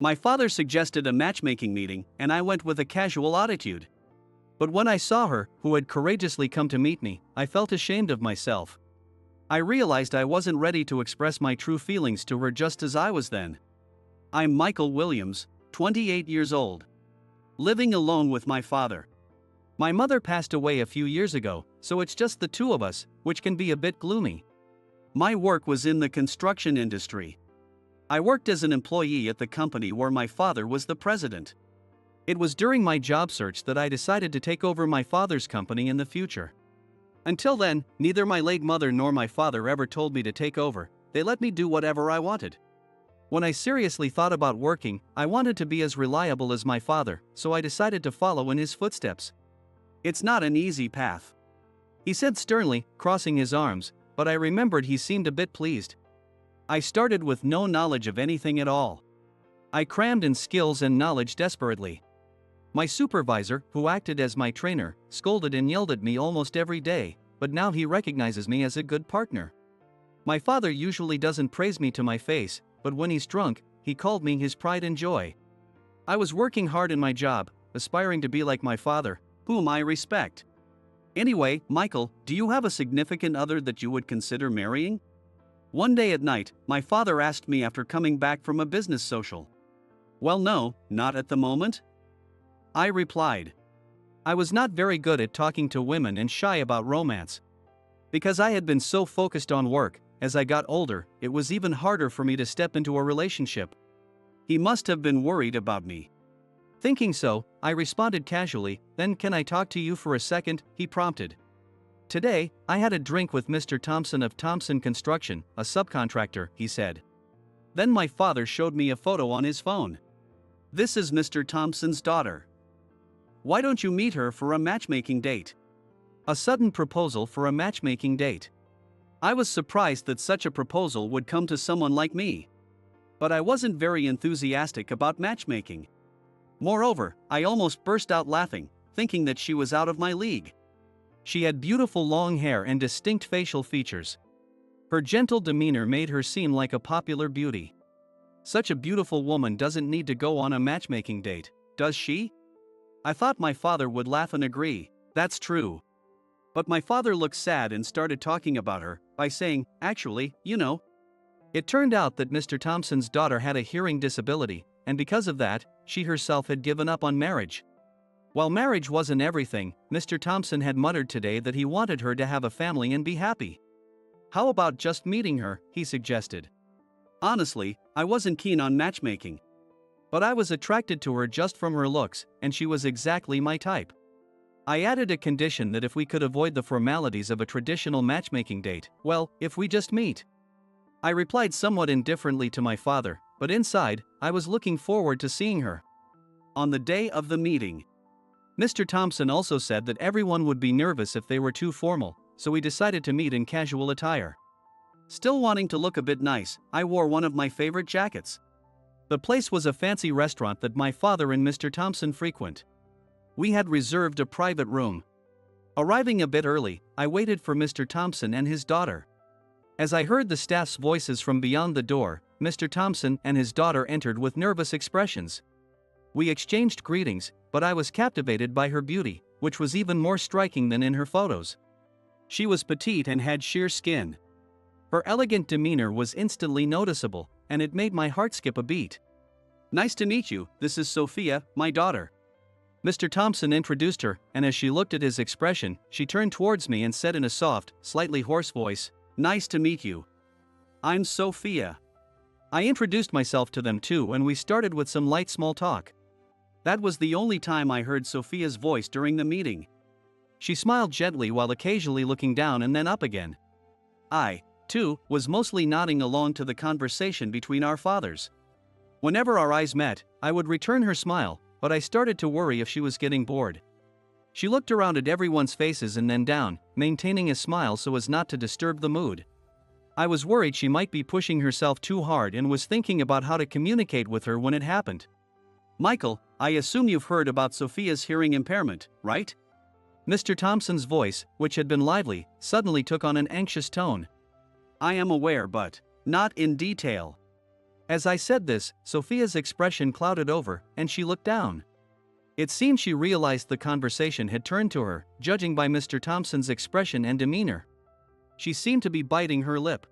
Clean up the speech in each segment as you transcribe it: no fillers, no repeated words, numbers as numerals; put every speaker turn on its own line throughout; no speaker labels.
My father suggested a matchmaking meeting, and I went with a casual attitude. But when I saw her, who had courageously come to meet me, I felt ashamed of myself. I realized I wasn't ready to express my true feelings to her just as I was then. I'm Michael Williams, 28 years old. Living alone with my father. My mother passed away a few years ago, so it's just the two of us, which can be a bit gloomy. My work was in the construction industry. I worked as an employee at the company where my father was the president. It was during my job search that I decided to take over my father's company in the future. Until then, neither my late mother nor my father ever told me to take over. They let me do whatever I wanted. When I seriously thought about working, I wanted to be as reliable as my father, so I decided to follow in his footsteps. It's not an easy path, he said sternly, crossing his arms, but I remembered he seemed a bit pleased. I started with no knowledge of anything at all. I crammed in skills and knowledge desperately. My supervisor, who acted as my trainer, scolded and yelled at me almost every day, but now he recognizes me as a good partner. My father usually doesn't praise me to my face, but when he's drunk, he called me his pride and joy. I was working hard in my job, aspiring to be like my father, whom I respect. Anyway, Michael, do you have a significant other that you would consider marrying? One day at night, my father asked me after coming back from a business social. Well, no, not at the moment. I replied. I was not very good at talking to women and shy about romance. Because I had been so focused on work, as I got older, it was even harder for me to step into a relationship. He must have been worried about me. Thinking so, I responded casually, then can I talk to you for a second, he prompted. Today, I had a drink with Mr. Thompson of Thompson Construction, a subcontractor, he said. Then my father showed me a photo on his phone. This is Mr. Thompson's daughter. Why don't you meet her for a matchmaking date? A sudden proposal for a matchmaking date. I was surprised that such a proposal would come to someone like me. But I wasn't very enthusiastic about matchmaking. Moreover, I almost burst out laughing, thinking that she was out of my league. She had beautiful long hair and distinct facial features. Her gentle demeanor made her seem like a popular beauty. Such a beautiful woman doesn't need to go on a matchmaking date, does she? I thought my father would laugh and agree, that's true. But my father looked sad and started talking about her, by saying, actually, you know. It turned out that Mr. Thompson's daughter had a hearing disability, and because of that, she herself had given up on marriage. While marriage wasn't everything, Mr. Thompson had muttered today that he wanted her to have a family and be happy. How about just meeting her, he suggested. Honestly, I wasn't keen on matchmaking. But I was attracted to her just from her looks, and she was exactly my type. I added a condition that if we could avoid the formalities of a traditional matchmaking date, well, if we just meet. I replied somewhat indifferently to my father, but inside, I was looking forward to seeing her. On the day of the meeting, Mr. Thompson also said that everyone would be nervous if they were too formal, so we decided to meet in casual attire. Still wanting to look a bit nice, I wore one of my favorite jackets. The place was a fancy restaurant that my father and Mr. Thompson frequent. We had reserved a private room. Arriving a bit early, I waited for Mr. Thompson and his daughter. As I heard the staff's voices from beyond the door, Mr. Thompson and his daughter entered with nervous expressions. We exchanged greetings, but I was captivated by her beauty, which was even more striking than in her photos. She was petite and had sheer skin. Her elegant demeanor was instantly noticeable, and it made my heart skip a beat. Nice to meet you, this is Sophia, my daughter. Mr. Thompson introduced her, and as she looked at his expression, she turned towards me and said in a soft, slightly hoarse voice, Nice to meet you. I'm Sophia. I introduced myself to them too, and we started with some light small talk. That was the only time I heard Sophia's voice during the meeting. She smiled gently while occasionally looking down and then up again. I, too, was mostly nodding along to the conversation between our fathers. Whenever our eyes met, I would return her smile, but I started to worry if she was getting bored. She looked around at everyone's faces and then down, maintaining a smile so as not to disturb the mood. I was worried she might be pushing herself too hard and was thinking about how to communicate with her when it happened. Michael, I assume you've heard about Sophia's hearing impairment, right? Mr. Thompson's voice, which had been lively, suddenly took on an anxious tone. I am aware, but not in detail. As I said this, Sophia's expression clouded over, and she looked down. It seemed she realized the conversation had turned to her, judging by Mr. Thompson's expression and demeanor. She seemed to be biting her lip.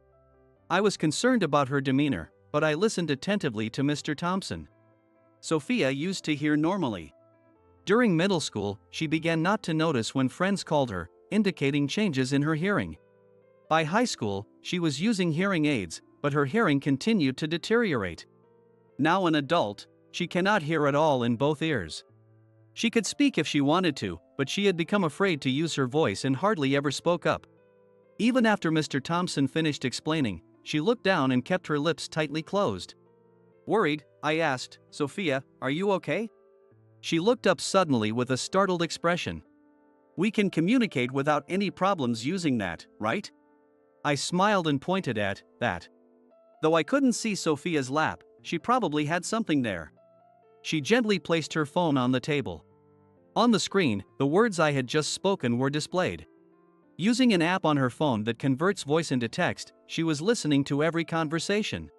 I was concerned about her demeanor, but I listened attentively to Mr. Thompson. Sophia used to hear normally. During middle school, she began not to notice when friends called her, indicating changes in her hearing. By high school, she was using hearing aids, but her hearing continued to deteriorate. Now an adult, she cannot hear at all in both ears. She could speak if she wanted to, but she had become afraid to use her voice and hardly ever spoke up. Even after Mr. Thompson finished explaining, she looked down and kept her lips tightly closed. Worried, I asked, "Sophia, are you okay?" She looked up suddenly with a startled expression. "We can communicate without any problems using that, right?" I smiled and pointed at that. Though I couldn't see Sophia's lap, she probably had something there. She gently placed her phone on the table. On the screen, the words I had just spoken were displayed. Using an app on her phone that converts voice into text, she was listening to every conversation.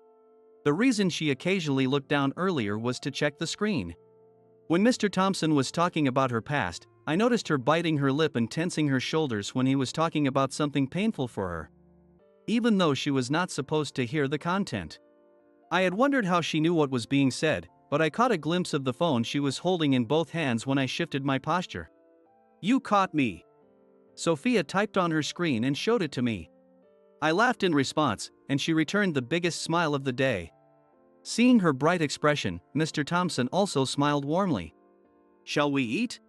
The reason she occasionally looked down earlier was to check the screen. When Mr. Thompson was talking about her past, I noticed her biting her lip and tensing her shoulders when he was talking about something painful for her, even though she was not supposed to hear the content. I had wondered how she knew what was being said, but I caught a glimpse of the phone she was holding in both hands when I shifted my posture. "You caught me." Sophia typed on her screen and showed it to me. I laughed in response, and she returned the biggest smile of the day. Seeing her bright expression, Mr. Thompson also smiled warmly. "Shall we eat?"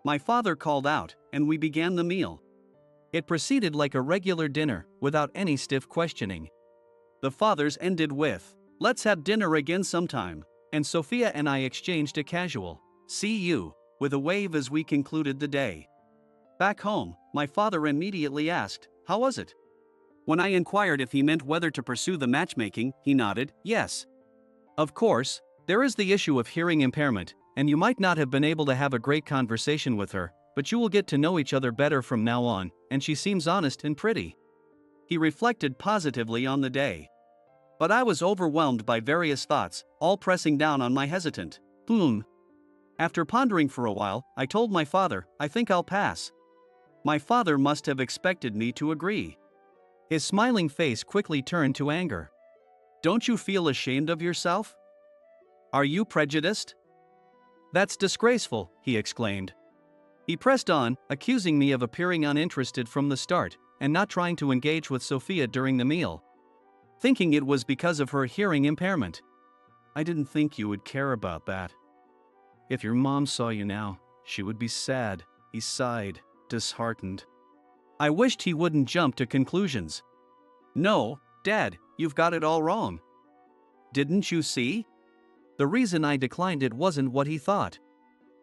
My father called out, and we began the meal. It proceeded like a regular dinner, without any stiff questioning. The fathers ended with, "Let's have dinner again sometime," and Sophia and I exchanged a casual, "See you," with a wave as we concluded the day. Back home, my father immediately asked, "How was it?" When I inquired if he meant whether to pursue the matchmaking, he nodded, "Yes." Of course, there is the issue of hearing impairment, and you might not have been able to have a great conversation with her, but you will get to know each other better from now on, and she seems honest and pretty. He reflected positively on the day. But I was overwhelmed by various thoughts, all pressing down on my hesitant. After pondering for a while, I told my father, "I think I'll pass." My father must have expected me to agree. His smiling face quickly turned to anger. "Don't you feel ashamed of yourself? Are you prejudiced?" "That's disgraceful," he exclaimed. He pressed on, accusing me of appearing uninterested from the start, and not trying to engage with Sophia during the meal, thinking it was because of her hearing impairment. "I didn't think you would care about that. If your mom saw you now, she would be sad," he sighed, disheartened. I wished he wouldn't jump to conclusions. "No, Dad, you've got it all wrong. Didn't you see?" The reason I declined it wasn't what he thought.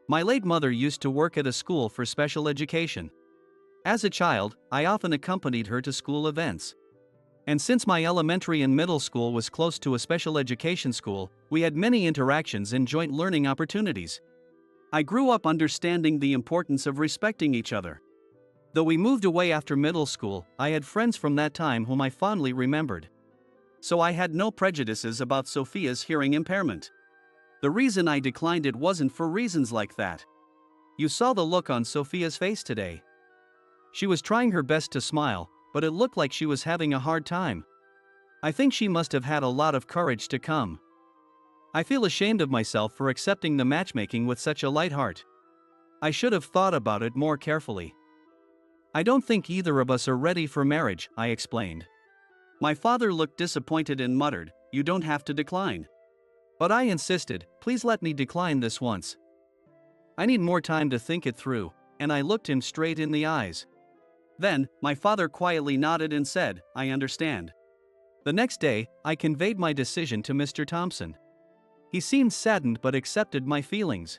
My late mother used to work at a school for special education. As a child, I often accompanied her to school events. And since my elementary and middle school was close to a special education school, we had many interactions and joint learning opportunities. I grew up understanding the importance of respecting each other. Though we moved away after middle school, I had friends from that time whom I fondly remembered. So I had no prejudices about Sophia's hearing impairment. The reason I declined it wasn't for reasons like that. You saw the look on Sophia's face today. She was trying her best to smile, but it looked like she was having a hard time. I think she must have had a lot of courage to come. I feel ashamed of myself for accepting the matchmaking with such a light heart. I should have thought about it more carefully. "I don't think either of us are ready for marriage," I explained. My father looked disappointed and muttered, "You don't have to decline." But I insisted, "Please let me decline this once. I need more time to think it through," and I looked him straight in the eyes. Then, my father quietly nodded and said, "I understand." The next day, I conveyed my decision to Mr. Thompson. He seemed saddened but accepted my feelings.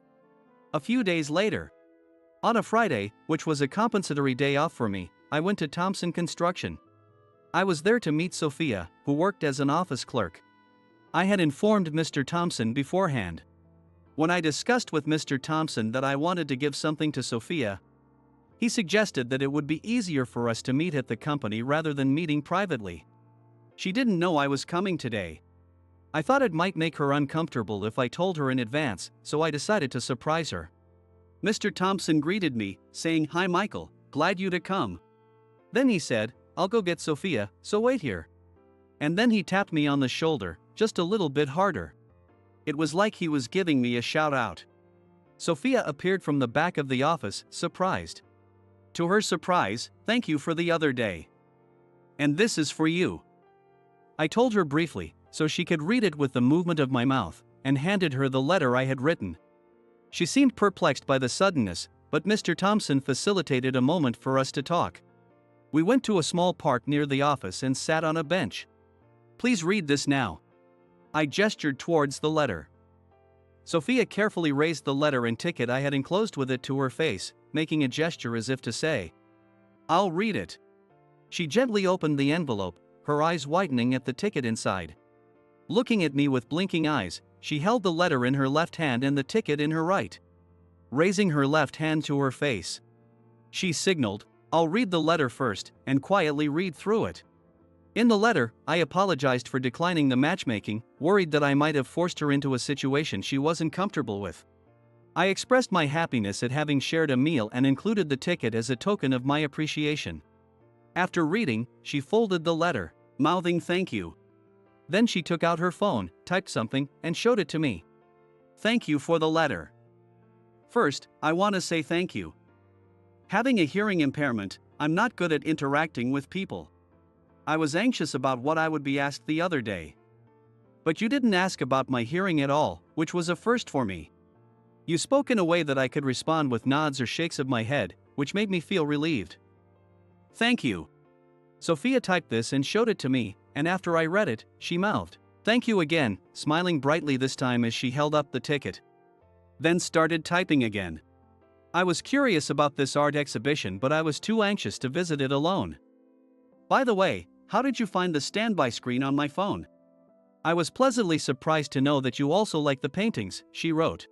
A few days later, on a Friday, which was a compensatory day off for me, I went to Thompson Construction. I was there to meet Sophia, who worked as an office clerk. I had informed Mr. Thompson beforehand. When I discussed with Mr. Thompson that I wanted to give something to Sophia, he suggested that it would be easier for us to meet at the company rather than meeting privately. She didn't know I was coming today. I thought it might make her uncomfortable if I told her in advance, so I decided to surprise her. Mr. Thompson greeted me, saying, "Hi Michael, glad you to come." Then he said, "I'll go get Sophia, so wait here." And then he tapped me on the shoulder, just a little bit harder. It was like he was giving me a shout out. Sophia appeared from the back of the office, surprised. To her surprise, "Thank you for the other day. And this is for you." I told her briefly, so she could read it with the movement of my mouth, and handed her the letter I had written. She seemed perplexed by the suddenness, but Mr. Thompson facilitated a moment for us to talk. We went to a small park near the office and sat on a bench. "Please read this now." I gestured towards the letter. Sophia carefully raised the letter and ticket I had enclosed with it to her face, making a gesture as if to say, "I'll read it." She gently opened the envelope, her eyes widening at the ticket inside. Looking at me with blinking eyes, she held the letter in her left hand and the ticket in her right. Raising her left hand to her face, she signaled, "I'll read the letter first," and quietly read through it. In the letter, I apologized for declining the matchmaking, worried that I might have forced her into a situation she wasn't comfortable with. I expressed my happiness at having shared a meal and included the ticket as a token of my appreciation. After reading, she folded the letter, mouthing "thank you." Then she took out her phone, typed something, and showed it to me. "Thank you for the letter. First, I want to say thank you. Having a hearing impairment, I'm not good at interacting with people. I was anxious about what I would be asked the other day. But you didn't ask about my hearing at all, which was a first for me. You spoke in a way that I could respond with nods or shakes of my head, which made me feel relieved. Thank you." Sophia typed this and showed it to me, and after I read it, she mouthed, "Thank you again," smiling brightly this time as she held up the ticket. Then started typing again. I was curious about this art exhibition, but I was too anxious to visit it alone. "By the way, how did you find the standby screen on my phone? I was pleasantly surprised to know that you also like the paintings," she wrote.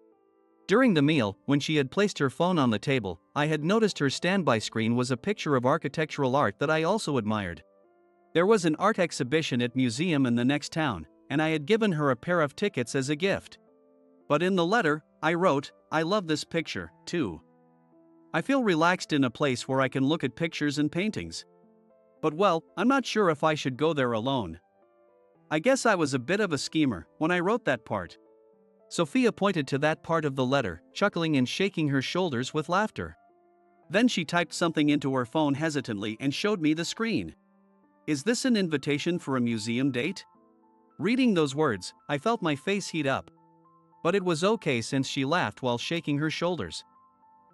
During the meal, when she had placed her phone on the table, I had noticed her standby screen was a picture of architectural art that I also admired. There was an art exhibition at museum in the next town, and I had given her a pair of tickets as a gift. But in the letter, I wrote, "I love this picture, too. I feel relaxed in a place where I can look at pictures and paintings. But well, I'm not sure if I should go there alone." I guess I was a bit of a schemer when I wrote that part. Sophia pointed to that part of the letter, chuckling and shaking her shoulders with laughter. Then she typed something into her phone hesitantly and showed me the screen. "Is this an invitation for a museum date?" Reading those words, I felt my face heat up. But it was okay since she laughed while shaking her shoulders.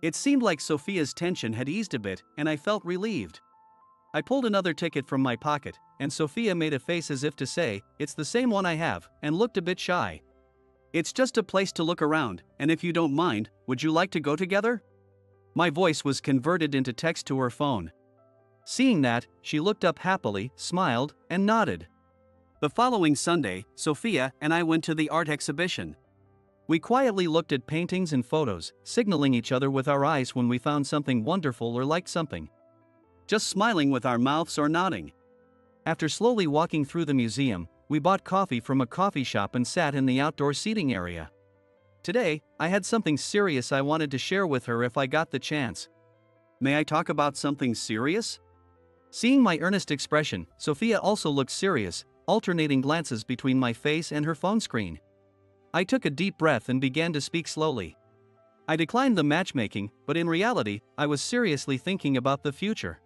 It seemed like Sophia's tension had eased a bit, and I felt relieved. I pulled another ticket from my pocket, and Sophia made a face as if to say, "It's the same one I have," and looked a bit shy. "It's just a place to look around, and if you don't mind, would you like to go together?" My voice was converted into text to her phone. Seeing that, she looked up happily, smiled, and nodded. The following Sunday, Sophia and I went to the art exhibition. We quietly looked at paintings and photos, signaling each other with our eyes when we found something wonderful or liked something. Just smiling with our mouths or nodding. After slowly walking through the museum, we bought coffee from a coffee shop and sat in the outdoor seating area. Today, I had something serious I wanted to share with her if I got the chance. "May I talk about something serious?" Seeing my earnest expression, Sophia also looked serious, alternating glances between my face and her phone screen. I took a deep breath and began to speak slowly. I declined the matchmaking, but in reality, I was seriously thinking about the future.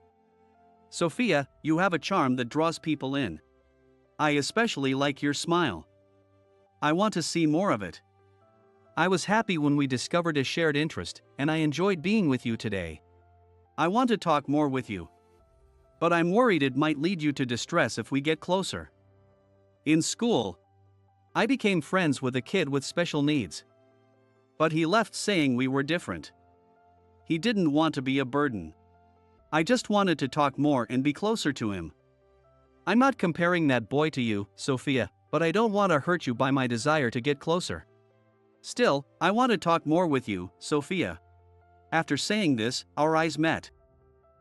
"Sophia, you have a charm that draws people in. I especially like your smile. I want to see more of it. I was happy when we discovered a shared interest, and I enjoyed being with you today. I want to talk more with you. But I'm worried it might lead you to distress if we get closer. In school, I became friends with a kid with special needs. But he left saying we were different. He didn't want to be a burden. I just wanted to talk more and be closer to him. I'm not comparing that boy to you, Sophia, but I don't want to hurt you by my desire to get closer. Still, I want to talk more with you, Sophia." After saying this, our eyes met.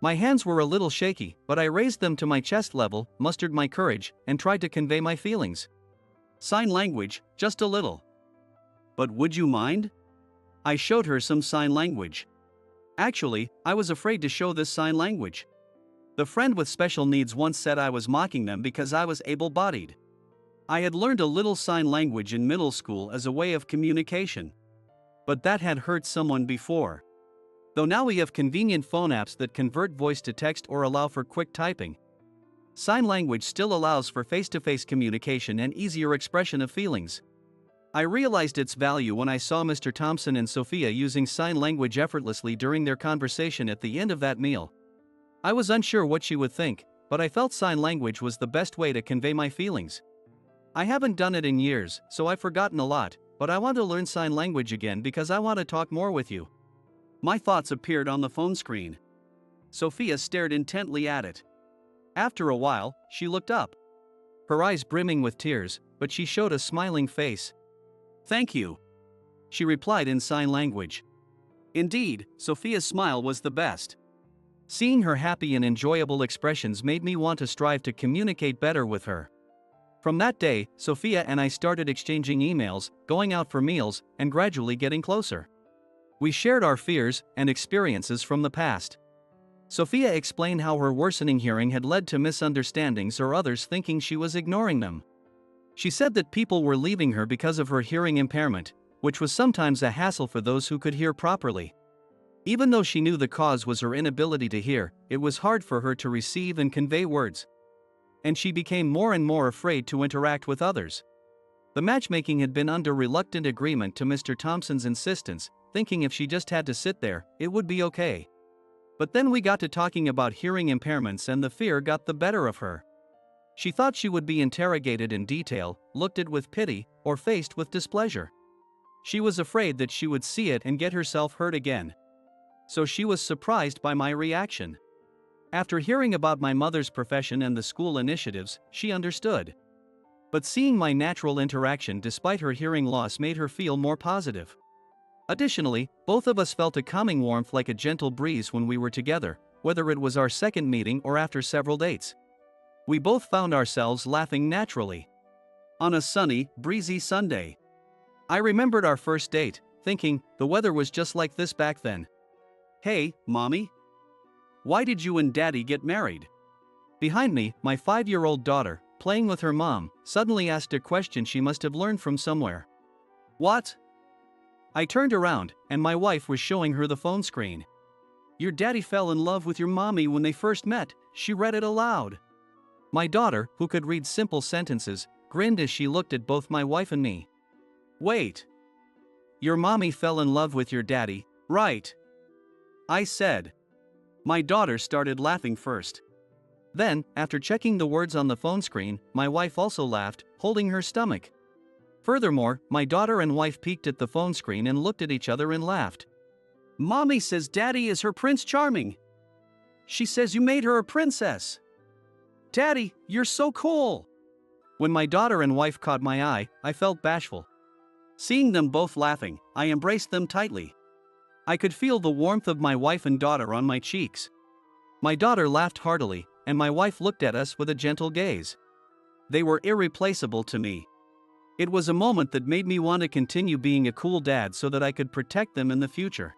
My hands were a little shaky, but I raised them to my chest level, mustered my courage, and tried to convey my feelings. Sign language, just a little. But would you mind? I showed her some sign language. Actually, I was afraid to show this sign language. The friend with special needs once said I was mocking them because I was able-bodied. I had learned a little sign language in middle school as a way of communication. But that had hurt someone before. Though now we have convenient phone apps that convert voice to text or allow for quick typing. Sign language still allows for face-to-face communication and easier expression of feelings. I realized its value when I saw Mr. Thompson and Sophia using sign language effortlessly during their conversation at the end of that meal. I was unsure what she would think, but I felt sign language was the best way to convey my feelings. I haven't done it in years, so I've forgotten a lot, but I want to learn sign language again because I want to talk more with you. My thoughts appeared on the phone screen. Sophia stared intently at it. After a while, she looked up. Her eyes brimming with tears, but she showed a smiling face. "Thank you," she replied in sign language. Indeed, Sophia's smile was the best. Seeing her happy and enjoyable expressions made me want to strive to communicate better with her. From that day, Sophia and I started exchanging emails, going out for meals, and gradually getting closer. We shared our fears and experiences from the past. Sophia explained how her worsening hearing had led to misunderstandings or others thinking she was ignoring them. She said that people were leaving her because of her hearing impairment, which was sometimes a hassle for those who could hear properly. Even though she knew the cause was her inability to hear, it was hard for her to receive and convey words. And she became more and more afraid to interact with others. The matchmaking had been under reluctant agreement to Mr. Thompson's insistence, thinking if she just had to sit there, it would be okay. But then we got to talking about hearing impairments and the fear got the better of her. She thought she would be interrogated in detail, looked at with pity, or faced with displeasure. She was afraid that she would see it and get herself hurt again. So she was surprised by my reaction. After hearing about my mother's profession and the school initiatives, she understood. But seeing my natural interaction despite her hearing loss made her feel more positive. Additionally, both of us felt a calming warmth like a gentle breeze when we were together, whether it was our second meeting or after several dates. We both found ourselves laughing naturally. On a sunny, breezy Sunday. I remembered our first date, thinking, the weather was just like this back then. "Hey, Mommy. Why did you and Daddy get married?" Behind me, my 5-year-old daughter, playing with her mom, suddenly asked a question she must have learned from somewhere. "What?" I turned around, and my wife was showing her the phone screen. "Your daddy fell in love with your mommy when they first met," she read it aloud. My daughter, who could read simple sentences, grinned as she looked at both my wife and me. "Wait. Your mommy fell in love with your daddy, right?" I said. My daughter started laughing first. Then, after checking the words on the phone screen, my wife also laughed, holding her stomach. Furthermore, my daughter and wife peeked at the phone screen and looked at each other and laughed. "Mommy says Daddy is her Prince Charming. She says you made her a princess. Daddy, you're so cool." When my daughter and wife caught my eye, I felt bashful. Seeing them both laughing, I embraced them tightly. I could feel the warmth of my wife and daughter on my cheeks. My daughter laughed heartily, and my wife looked at us with a gentle gaze. They were irreplaceable to me. It was a moment that made me want to continue being a cool dad so that I could protect them in the future.